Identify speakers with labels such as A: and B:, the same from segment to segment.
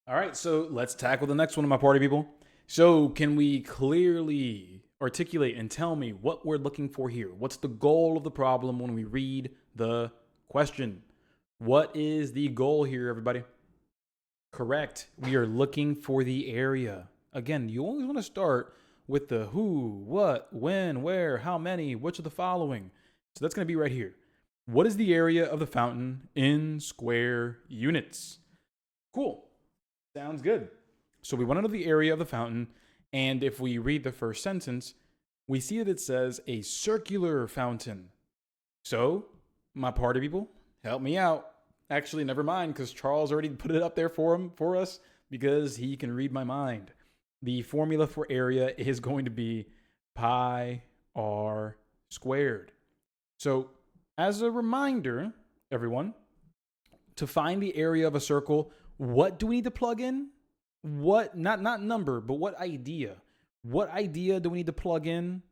A: All right, so let's tackle the next one of my party people. So, can we clearly articulate and tell me what we're looking for here? What's the goal of the problem when we read the question? What is the goal here, everybody? Correct. We are looking for the area. Again, you always want to start with the who, what, when, where, how many, which of the following. So that's going to be right here. What is the area of the fountain in square units? Cool. Sounds good. So we want to know the area of the fountain, and if we read the first sentence, we see that it says a circular fountain. So, my party people, help me out. Actually, never mind, because Charles already put it up there for us because he can read my mind. The formula for area is going to be pi r squared. So, as a reminder, everyone, to find the area of a circle, what do we need to plug in? What, not number, but what idea? What idea do we need to plug in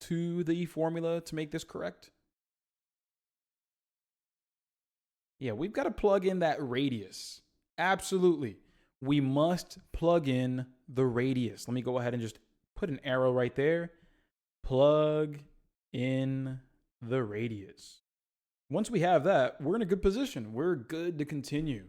A: to the formula to make this correct? Yeah, we've got to plug in that radius. Absolutely. We must plug in the radius. Let me go ahead and just put an arrow right there. Plug in the radius. Once we have that, we're in a good position. We're good to continue.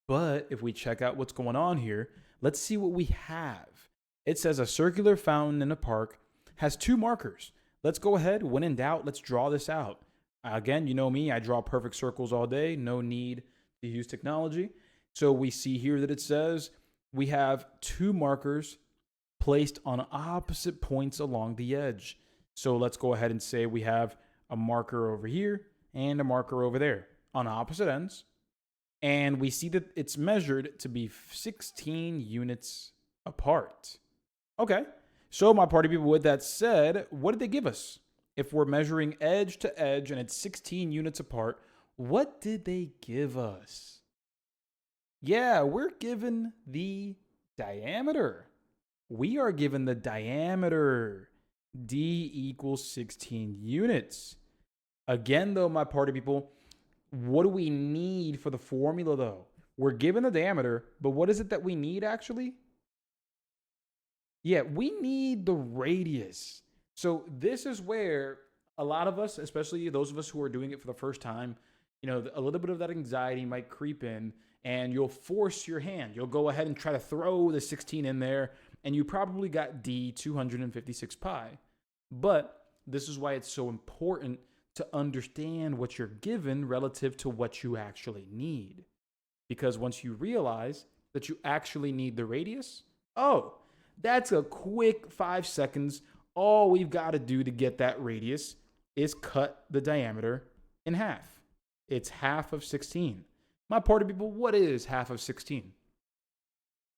A: But if we check out what's going on here, let's see what we have. It says a circular fountain in a park has two markers. Let's go ahead. When in doubt, let's draw this out. Again, you know me, I draw perfect circles all day. No need to use technology. So we see here that it says we have two markers placed on opposite points along the edge. So let's go ahead and say we have a marker over here and a marker over there on opposite ends. And we see that it's measured to be 16 units apart. Okay, so my party people, with that said, what did they give us? If we're measuring edge to edge and it's 16 units apart, what did they give us? Yeah, we're given the diameter. We are given the diameter. D equals 16 units. Again, though, my party people, what do we need for the formula, though? We're given the diameter, but what is it that we need, actually? Yeah, we need the radius. So this is where a lot of us, especially those of us who are doing it for the first time, you know, a little bit of that anxiety might creep in, and you'll force your hand. You'll go ahead and try to throw the 16 in there, and you probably got D 256 pi. But this is why it's so important to understand what you're given relative to what you actually need. Because once you realize that you actually need the radius, oh, that's a quick 5 seconds. All we've got to do to get that radius is cut the diameter in half. It's half of 16. My party people, what is half of 16?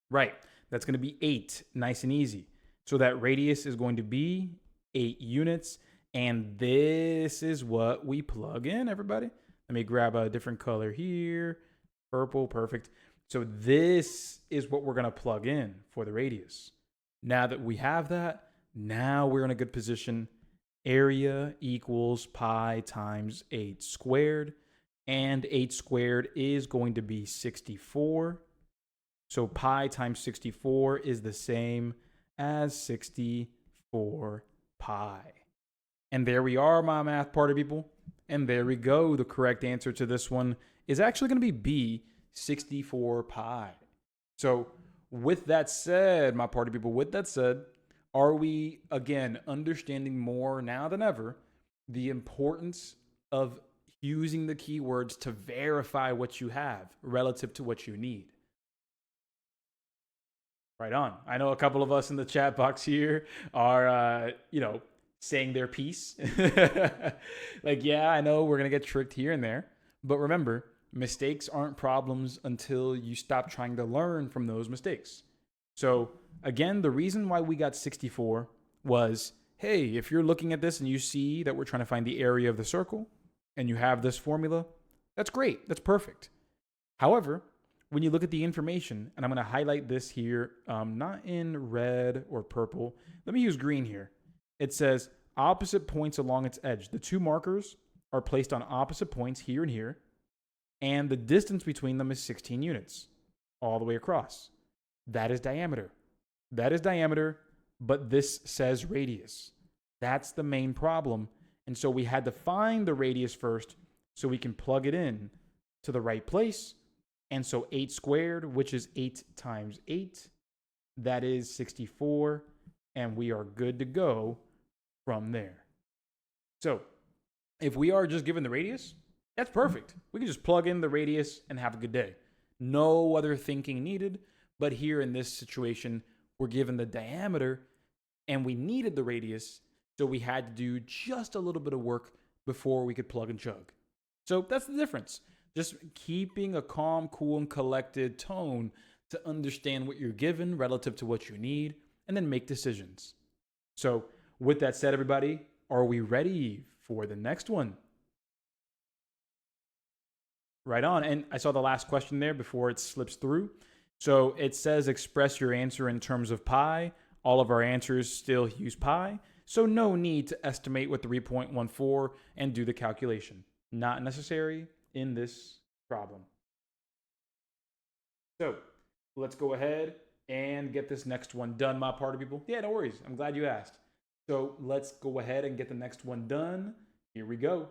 A: Right, that's going to be 8, nice and easy. So that radius is going to be 8 units. And this is what we plug in, everybody. Let me grab a different color here. Purple, perfect. So this is what we're going to plug in for the radius. Now that we have that, now we're in a good position. Area equals pi times 8 squared. And 8 squared is going to be 64. So pi times 64 is the same as 64 pi. And there we are, my math party people. And there we go. The correct answer to this one is actually going to be B, 64 pi. So with that said, my party people, with that said, are we, again, understanding more now than ever the importance of using the keywords to verify what you have relative to what you need? Right on. I know a couple of us in the chat box here are, saying their piece. Like, yeah, I know we're going to get tricked here and there. But remember, mistakes aren't problems until you stop trying to learn from those mistakes. So, again, the reason why we got 64 was, hey, if you're looking at this and you see that we're trying to find the area of the circle and you have this formula, that's great. That's perfect. However, when you look at the information, and I'm going to highlight this here, not in red or purple. Let me use green here. It says opposite points along its edge. The two markers are placed on opposite points here and here, and the distance between them is 16 units all the way across. That is diameter. That is diameter, but this says radius. That's the main problem. And so we had to find the radius first so we can plug it in to the right place. And so 8 squared, which is 8 times 8, that is 64. And we are good to go from there. So if we are just given the radius, that's perfect. We can just plug in the radius and have a good day. No other thinking needed. But here in this situation, we're given the diameter and we needed the radius. So we had to do just a little bit of work before we could plug and chug. So that's the difference. Just keeping a calm, cool, and collected tone to understand what you're given relative to what you need, and then make decisions. So with that said, everybody, are we ready for the next one? Right on. And I saw the last question there before it slips through. So it says express your answer in terms of pi. All of our answers still use pi. So no need to estimate with 3.14 and do the calculation. Not necessary in this problem. So let's go ahead and get this next one done, my party people. Yeah, no worries. I'm glad you asked. So let's go ahead and get the next one done. Here we go.